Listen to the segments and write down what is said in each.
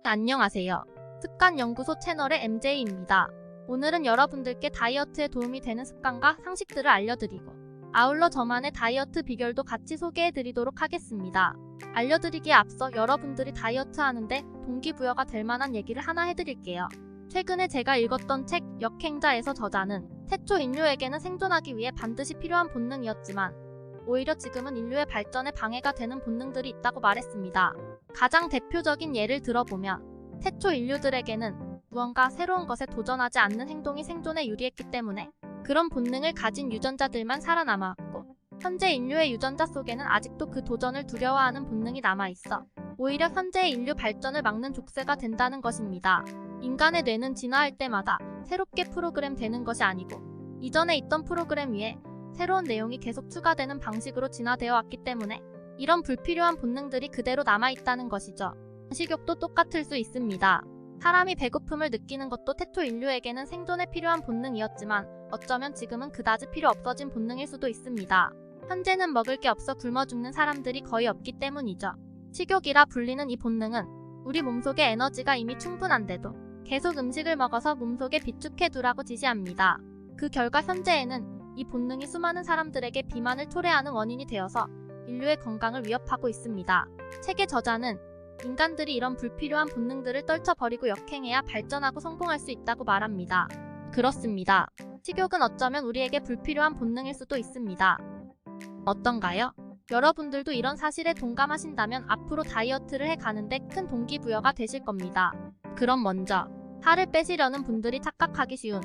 안녕하세요. 습관연구소 채널의 MJ입니다. 오늘은 여러분들께 다이어트에 도움이 되는 습관과 상식들을 알려드리고 아울러 저만의 다이어트 비결도 같이 소개해드리도록 하겠습니다. 알려드리기에 앞서 여러분들이 다이어트 하는데 동기부여가 될 만한 얘기를 하나 해드릴게요. 최근에 제가 읽었던 책 역행자에서 저자는 태초 인류에게는 생존하기 위해 반드시 필요한 본능이었지만 오히려 지금은 인류의 발전에 방해가 되는 본능들이 있다고 말했습니다. 가장 대표적인 예를 들어보면 태초 인류들에게는 무언가 새로운 것에 도전하지 않는 행동이 생존에 유리했기 때문에 그런 본능을 가진 유전자들만 살아남았고, 현재 인류의 유전자 속에는 아직도 그 도전을 두려워하는 본능이 남아있어 오히려 현재의 인류 발전을 막는 족쇄가 된다는 것입니다. 인간의 뇌는 진화할 때마다 새롭게 프로그램 되는 것이 아니고 이전에 있던 프로그램 위에 새로운 내용이 계속 추가되는 방식으로 진화되어 왔기 때문에 이런 불필요한 본능들이 그대로 남아있다는 것이죠. 식욕도 똑같을 수 있습니다. 사람이 배고픔을 느끼는 것도 태초 인류에게는 생존에 필요한 본능이었지만 어쩌면 지금은 그다지 필요 없어진 본능일 수도 있습니다. 현재는 먹을 게 없어 굶어 죽는 사람들이 거의 없기 때문이죠. 식욕이라 불리는 이 본능은 우리 몸속에 에너지가 이미 충분한데도 계속 음식을 먹어서 몸속에 비축해두라고 지시합니다. 그 결과 현재에는 이 본능이 수많은 사람들에게 비만을 초래하는 원인이 되어서 인류의 건강을 위협하고 있습니다. 책의 저자는 인간들이 이런 불필요한 본능들을 떨쳐버리고 역행해야 발전하고 성공할 수 있다고 말합니다. 그렇습니다. 식욕은 어쩌면 우리에게 불필요한 본능일 수도 있습니다. 어떤가요? 여러분들도 이런 사실에 동감하신다면 앞으로 다이어트를 해가는데 큰 동기부여가 되실 겁니다. 그럼 먼저 살을 빼시려는 분들이 착각하기 쉬운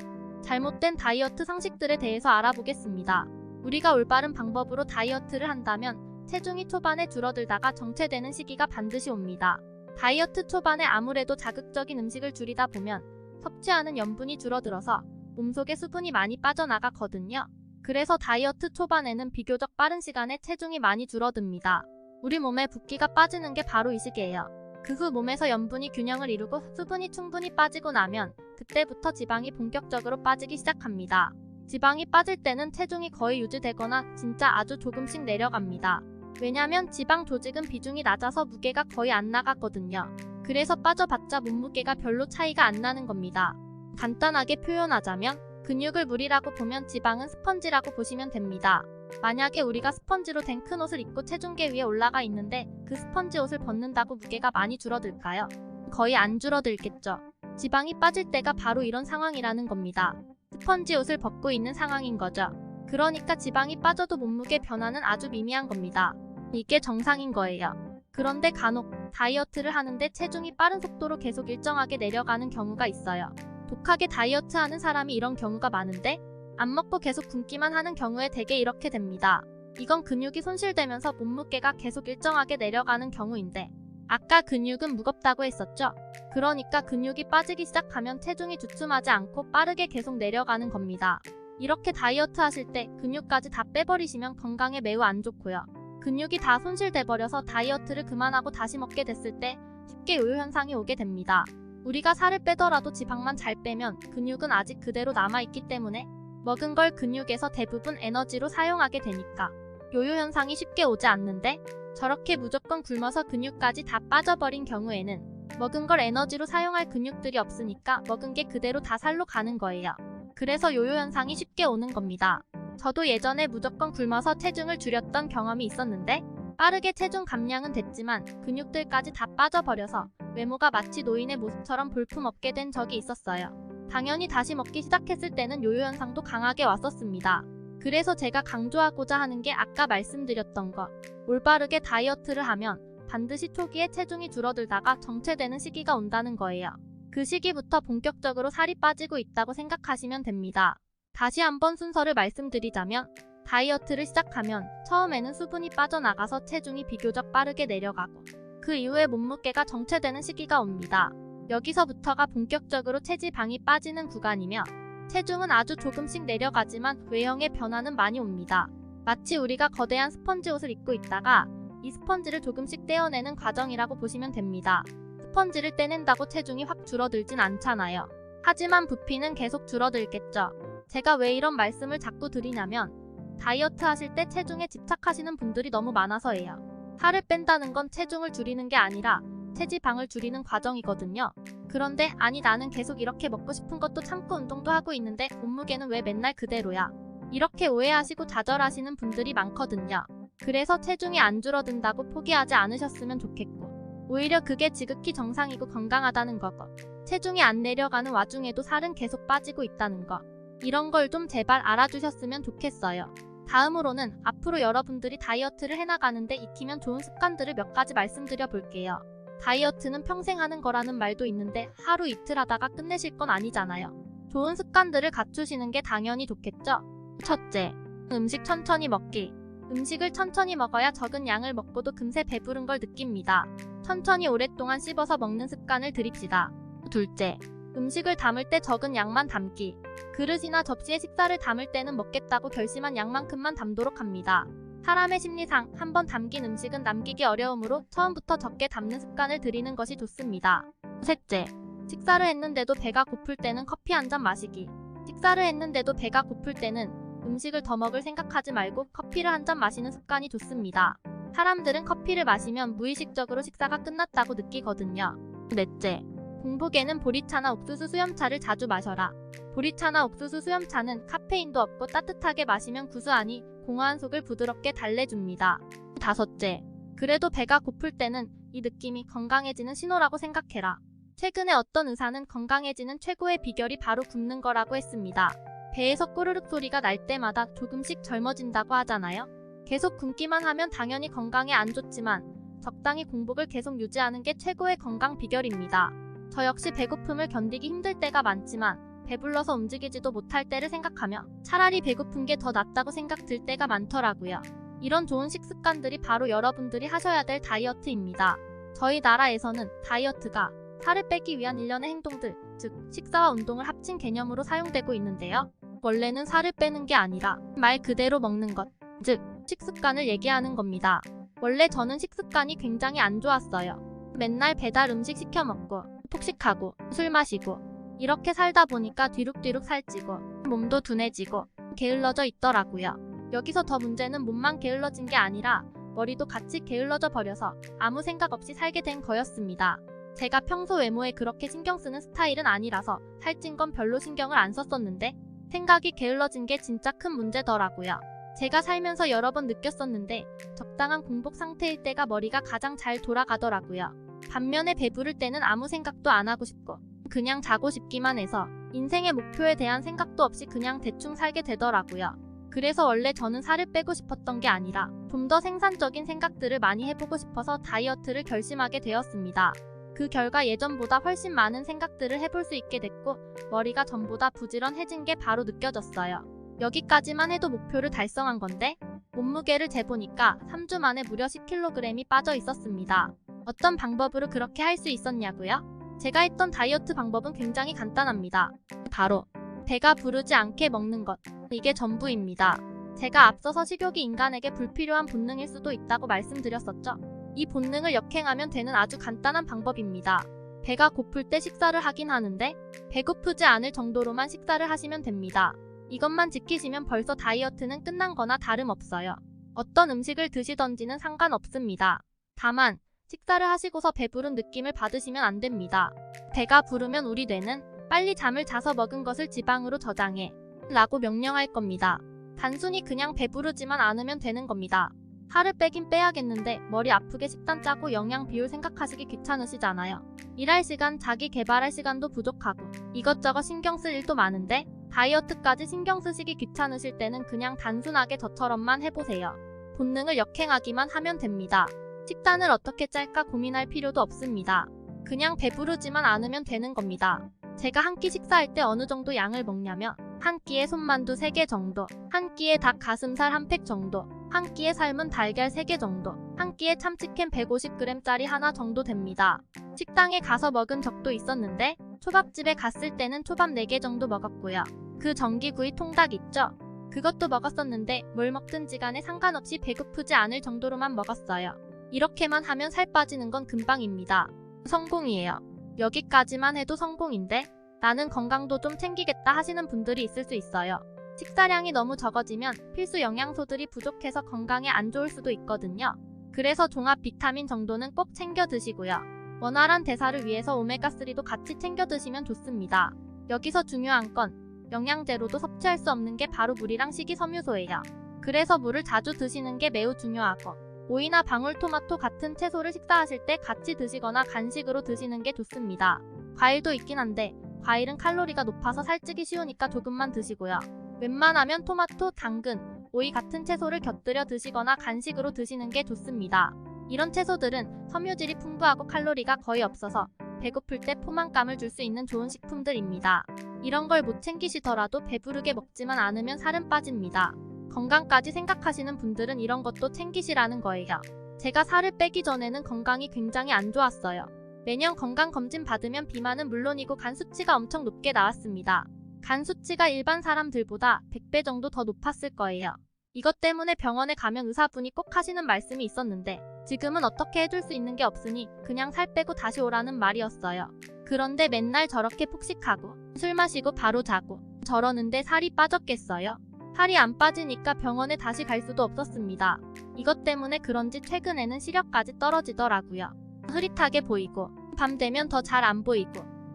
잘못된 다이어트 상식들에 대해서 알아보겠습니다. 우리가 올바른 방법으로 다이어트를 한다면 체중이 초반에 줄어들다가 정체되는 시기가 반드시 옵니다. 다이어트 초반에 아무래도 자극적인 음식을 줄이다 보면 섭취하는 염분이 줄어들어서 몸속에 수분이 많이 빠져나가거든요. 그래서 다이어트 초반에는 비교적 빠른 시간에 체중이 많이 줄어듭니다. 우리 몸에 붓기가 빠지는 게 바로 이 시기예요. 그 후 몸에서 염분이 균형을 이루고 수분이 충분히 빠지고 나면 그때부터 지방이 본격적으로 빠지기 시작합니다. 지방이 빠질 때는 체중이 거의 유지되거나 진짜 아주 조금씩 내려갑니다. 왜냐면 지방 조직은 비중이 낮아서 무게가 거의 안 나가거든요. 그래서 빠져봤자 몸무게가 별로 차이가 안 나는 겁니다. 간단하게 표현하자면 근육을 물이라고 보면 지방은 스펀지라고 보시면 됩니다. 만약에 우리가 스펀지로 된 큰 옷을 입고 체중계 위에 올라가 있는데 그 스펀지 옷을 벗는다고 무게가 많이 줄어들까요? 거의 안 줄어들겠죠. 지방이 빠질 때가 바로 이런 상황이라는 겁니다. 스펀지 옷을 벗고 있는 상황인 거죠. 그러니까 지방이 빠져도 몸무게 변화는 아주 미미한 겁니다. 이게 정상인 거예요. 그런데 간혹 다이어트를 하는데 체중이 빠른 속도로 계속 일정하게 내려가는 경우가 있어요. 독하게 다이어트 하는 사람이 이런 경우가 많은데 안 먹고 계속 굶기만 하는 경우에 대개 이렇게 됩니다. 이건 근육이 손실되면서 몸무게가 계속 일정하게 내려가는 경우인데 아까 근육은 무겁다고 했었죠? 그러니까 근육이 빠지기 시작하면 체중이 주춤하지 않고 빠르게 계속 내려가는 겁니다. 이렇게 다이어트 하실 때 근육까지 다 빼버리시면 건강에 매우 안 좋고요. 근육이 다 손실돼버려서 다이어트를 그만하고 다시 먹게 됐을 때 쉽게 요요 현상이 오게 됩니다. 우리가 살을 빼더라도 지방만 잘 빼면 근육은 아직 그대로 남아있기 때문에 먹은 걸 근육에서 대부분 에너지로 사용하게 되니까 요요 현상이 쉽게 오지 않는데 저렇게 무조건 굶어서 근육까지 다 빠져버린 경우에는 먹은 걸 에너지로 사용할 근육들이 없으니까 먹은 게 그대로 다 살로 가는 거예요. 그래서 요요 현상이 쉽게 오는 겁니다. 저도 예전에 무조건 굶어서 체중을 줄였던 경험이 있었는데 빠르게 체중 감량은 됐지만 근육들까지 다 빠져버려서 외모가 마치 노인의 모습처럼 볼품없게 된 적이 있었어요. 당연히 다시 먹기 시작했을 때는 요요 현상도 강하게 왔었습니다. 그래서 제가 강조하고자 하는 게 아까 말씀드렸던 것. 올바르게 다이어트를 하면 반드시 초기에 체중이 줄어들다가 정체되는 시기가 온다는 거예요. 그 시기부터 본격적으로 살이 빠지고 있다고 생각하시면 됩니다. 다시 한번 순서를 말씀드리자면 다이어트를 시작하면 처음에는 수분이 빠져나가서 체중이 비교적 빠르게 내려가고 그 이후에 몸무게가 정체되는 시기가 옵니다. 여기서부터가 본격적으로 체지방이 빠지는 구간이며 체중은 아주 조금씩 내려가지만 외형의 변화는 많이 옵니다. 마치 우리가 거대한 스펀지 옷을 입고 있다가 이 스펀지를 조금씩 떼어내는 과정이라고 보시면 됩니다. 스펀지를 떼낸다고 체중이 확 줄어들진 않잖아요. 하지만 부피는 계속 줄어들겠죠. 제가 왜 이런 말씀을 자꾸 드리냐면 다이어트 하실 때 체중에 집착하시는 분들이 너무 많아서예요. 살을 뺀다는 건 체중을 줄이는 게 아니라 체지방을 줄이는 과정이거든요. 그런데 아니 나는 계속 이렇게 먹고 싶은 것도 참고 운동도 하고 있는데 몸무게는 왜 맨날 그대로야? 이렇게 오해하시고 좌절하시는 분들이 많거든요. 그래서 체중이 안 줄어든다고 포기하지 않으셨으면 좋겠고 오히려 그게 지극히 정상이고 건강하다는 거고 체중이 안 내려가는 와중에도 살은 계속 빠지고 있다는 거 이런 걸 좀 제발 알아주셨으면 좋겠어요. 다음으로는 앞으로 여러분들이 다이어트를 해나가는데 익히면 좋은 습관들을 몇 가지 말씀드려 볼게요. 다이어트는 평생 하는 거라는 말도 있는데 하루 이틀 하다가 끝내실 건 아니잖아요. 좋은 습관들을 갖추시는 게 당연히 좋겠죠? 첫째, 음식 천천히 먹기. 음식을 천천히 먹어야 적은 양을 먹고도 금세 배부른 걸 느낍니다. 천천히 오랫동안 씹어서 먹는 습관을 들입시다. 둘째, 음식을 담을 때 적은 양만 담기. 그릇이나 접시에 식사를 담을 때는 먹겠다고 결심한 양만큼만 담도록 합니다. 사람의 심리상 한번 담긴 음식은 남기기 어려우므로 처음부터 적게 담는 습관을 들이는 것이 좋습니다. 셋째, 식사를 했는데도 배가 고플 때는 커피 한 잔 마시기. 식사를 했는데도 배가 고플 때는 음식을 더 먹을 생각하지 말고 커피를 한 잔 마시는 습관이 좋습니다. 사람들은 커피를 마시면 무의식적으로 식사가 끝났다고 느끼거든요. 넷째, 공복에는 보리차나 옥수수 수염차를 자주 마셔라. 보리차나 옥수수 수염차는 카페인도 없고 따뜻하게 마시면 구수하니 공허한 속을 부드럽게 달래줍니다. 다섯째, 그래도 배가 고플 때는 이 느낌이 건강해지는 신호라고 생각해라. 최근에 어떤 의사는 건강해지는 최고의 비결이 바로 굶는 거라고 했습니다. 배에서 꼬르륵 소리가 날 때마다 조금씩 젊어진다고 하잖아요. 계속 굶기만 하면 당연히 건강에 안 좋지만 적당히 공복을 계속 유지하는 게 최고의 건강 비결입니다. 저 역시 배고픔을 견디기 힘들 때가 많지만 배불러서 움직이지도 못할 때를 생각하며 차라리 배고픈 게 더 낫다고 생각 들 때가 많더라고요. 이런 좋은 식습관들이 바로 여러분들이 하셔야 될 다이어트입니다. 저희 나라에서는 다이어트가 살을 빼기 위한 일련의 행동들, 즉 식사와 운동을 합친 개념으로 사용되고 있는데요. 원래는 살을 빼는 게 아니라 말 그대로 먹는 것, 즉 식습관을 얘기하는 겁니다. 원래 저는 식습관이 굉장히 안 좋았어요. 맨날 배달 음식 시켜 먹고 폭식하고 술 마시고 이렇게 살다 보니까 뒤룩뒤룩 살찌고 몸도 둔해지고 게을러져 있더라고요. 여기서 더 문제는 몸만 게을러진 게 아니라 머리도 같이 게을러져 버려서 아무 생각 없이 살게 된 거였습니다. 제가 평소 외모에 그렇게 신경 쓰는 스타일은 아니라서 살찐 건 별로 신경을 안 썼었는데 생각이 게을러진 게 진짜 큰 문제더라고요. 제가 살면서 여러 번 느꼈었는데 적당한 공복 상태일 때가 머리가 가장 잘 돌아가더라고요. 반면에 배부를 때는 아무 생각도 안 하고 싶고 그냥 자고 싶기만 해서 인생의 목표에 대한 생각도 없이 그냥 대충 살게 되더라고요. 그래서 원래 저는 살을 빼고 싶었던 게 아니라 좀 더 생산적인 생각들을 많이 해보고 싶어서 다이어트를 결심하게 되었습니다. 그 결과 예전보다 훨씬 많은 생각들을 해볼 수 있게 됐고 머리가 전보다 부지런해진 게 바로 느껴졌어요. 여기까지만 해도 목표를 달성한 건데 몸무게를 재보니까 3주 만에 무려 10kg이 빠져 있었습니다. 어떤 방법으로 그렇게 할 수 있었냐고요? 제가 했던 다이어트 방법은 굉장히 간단합니다. 바로 배가 부르지 않게 먹는 것. 이게 전부입니다. 제가 앞서서 식욕이 인간에게 불필요한 본능일 수도 있다고 말씀드렸었죠. 이 본능을 역행하면 되는 아주 간단한 방법입니다. 배가 고플 때 식사를 하긴 하는데 배고프지 않을 정도로만 식사를 하시면 됩니다. 이것만 지키시면 벌써 다이어트는 끝난 거나 다름없어요. 어떤 음식을 드시던지는 상관없습니다. 다만 식사를 하시고서 배부른 느낌을 받으시면 안 됩니다. 배가 부르면 우리 뇌는 빨리 잠을 자서 먹은 것을 지방으로 저장해 라고 명령할 겁니다. 단순히 그냥 배부르지만 않으면 되는 겁니다. 살을 빼긴 빼야겠는데 머리 아프게 식단 짜고 영양 비율 생각하시기 귀찮으시잖아요. 일할 시간, 자기 개발할 시간도 부족하고 이것저것 신경 쓸 일도 많은데 다이어트까지 신경 쓰시기 귀찮으실 때는 그냥 단순하게 저처럼만 해보세요. 본능을 역행하기만 하면 됩니다. 식단을 어떻게 짤까 고민할 필요도 없습니다. 그냥 배부르지만 않으면 되는 겁니다. 제가 한 끼 식사할 때 어느 정도 양을 먹냐면 한 끼에 손만두 3개 정도, 한 끼에 닭 가슴살 1팩 정도, 한 끼에 삶은 달걀 3개 정도, 한 끼에 참치캔 150g짜리 하나 정도 됩니다. 식당에 가서 먹은 적도 있었는데 초밥집에 갔을 때는 초밥 4개 정도 먹었고요. 그 전기구이 통닭 있죠? 그것도 먹었었는데 뭘 먹든지 간에 상관없이 배고프지 않을 정도로만 먹었어요. 이렇게만 하면 살 빠지는 건 금방입니다. 성공이에요. 여기까지만 해도 성공인데 나는 건강도 좀 챙기겠다 하시는 분들이 있을 수 있어요. 식사량이 너무 적어지면 필수 영양소들이 부족해서 건강에 안 좋을 수도 있거든요. 그래서 종합 비타민 정도는 꼭 챙겨 드시고요. 원활한 대사를 위해서 오메가3도 같이 챙겨 드시면 좋습니다. 여기서 중요한 건 영양제로도 섭취할 수 없는 게 바로 물이랑 식이섬유소예요. 그래서 물을 자주 드시는 게 매우 중요하고, 오이나 방울토마토 같은 채소를 식사하실 때 같이 드시거나 간식으로 드시는 게 좋습니다. 과일도 있긴 한데 과일은 칼로리가 높아서 살찌기 쉬우니까 조금만 드시고요. 웬만하면 토마토, 당근, 오이 같은 채소를 곁들여 드시거나 간식으로 드시는 게 좋습니다. 이런 채소들은 섬유질이 풍부하고 칼로리가 거의 없어서 배고플 때 포만감을 줄 수 있는 좋은 식품들입니다. 이런 걸 못 챙기시더라도 배부르게 먹지만 않으면 살은 빠집니다. 건강까지 생각하시는 분들은 이런 것도 챙기시라는 거예요. 제가 살을 빼기 전에는 건강이 굉장히 안 좋았어요. 매년 건강검진 받으면 비만은 물론이고 간 수치가 엄청 높게 나왔습니다. 간 수치가 일반 사람들보다 100배 정도 더 높았을 거예요. 이것 때문에 병원에 가면 의사분이 꼭 하시는 말씀이 있었는데 지금은 어떻게 해줄 수 있는 게 없으니 그냥 살 빼고 다시 오라는 말이었어요. 그런데 맨날 저렇게 폭식하고 술 마시고 바로 자고 저러는데 살이 빠졌겠어요? 살이 안 빠지니까 병원에 다시 갈 수도 없었습니다. 이것 때문에 그런지 최근에는 시력까지 떨어지더라고요. 흐릿하게 보이고 밤 되면 더 잘 안 보이고.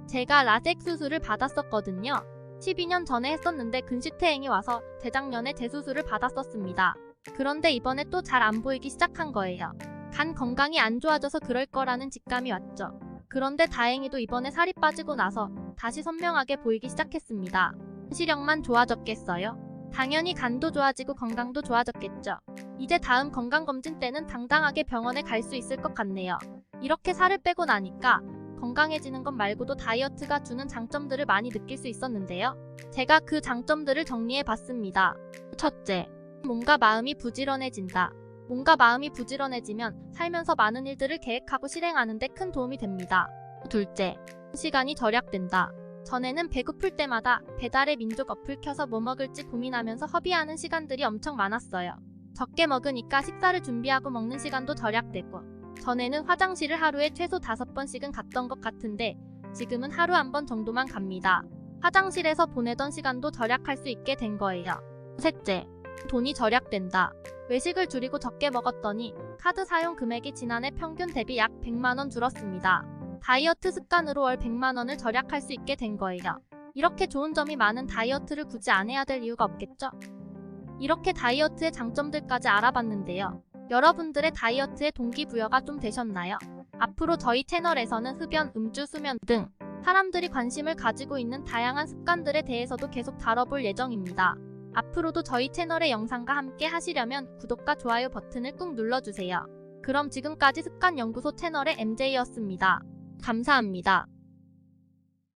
제가 라섹 수술을 받았었거든요. 12년 전에 했었는데 근시태행이 와서 재작년에 재수술을 받았었습니다. 그런데 이번에 또 잘 안 보이기 시작한 거예요. 간 건강이 안 좋아져서 그럴 거라는 직감이 왔죠. 그런데 다행히도 이번에 살이 빠지고 나서 다시 선명하게 보이기 시작했습니다. 시력만 좋아졌겠어요? 당연히 간도 좋아지고 건강도 좋아졌겠죠. 이제 다음 건강검진 때는 당당하게 병원에 갈 수 있을 것 같네요. 이렇게 살을 빼고 나니까 건강해지는 것 말고도 다이어트가 주는 장점들을 많이 느낄 수 있었는데요. 제가 그 장점들을 정리해 봤습니다. 첫째, 몸과 마음이 부지런해진다. 몸과 마음이 부지런해지면 살면서 많은 일들을 계획하고 실행하는 데 큰 도움이 됩니다. 둘째, 시간이 절약된다. 전에는 배고플 때마다 배달의 민족 어플 켜서 뭐 먹을지 고민하면서 허비하는 시간들이 엄청 많았어요. 적게 먹으니까 식사를 준비하고 먹는 시간도 절약되고, 전에는 화장실을 하루에 최소 5번씩은 갔던 것 같은데 지금은 하루 1번 정도만 갑니다. 화장실에서 보내던 시간도 절약할 수 있게 된 거예요. 셋째, 돈이 절약된다. 외식을 줄이고 적게 먹었더니 카드 사용 금액이 지난해 평균 대비 약 100만원 줄었습니다. 다이어트 습관으로 월 100만원을 절약할 수 있게 된 거예요. 이렇게 좋은 점이 많은 다이어트를 굳이 안 해야 될 이유가 없겠죠? 이렇게 다이어트의 장점들까지 알아봤는데요. 여러분들의 다이어트에 동기부여가 좀 되셨나요? 앞으로 저희 채널에서는 흡연, 음주, 수면 등 사람들이 관심을 가지고 있는 다양한 습관들에 대해서도 계속 다뤄볼 예정입니다. 앞으로도 저희 채널의 영상과 함께 하시려면 구독과 좋아요 버튼을 꾹 눌러주세요. 그럼 지금까지 습관연구소 채널의 MJ였습니다. 감사합니다.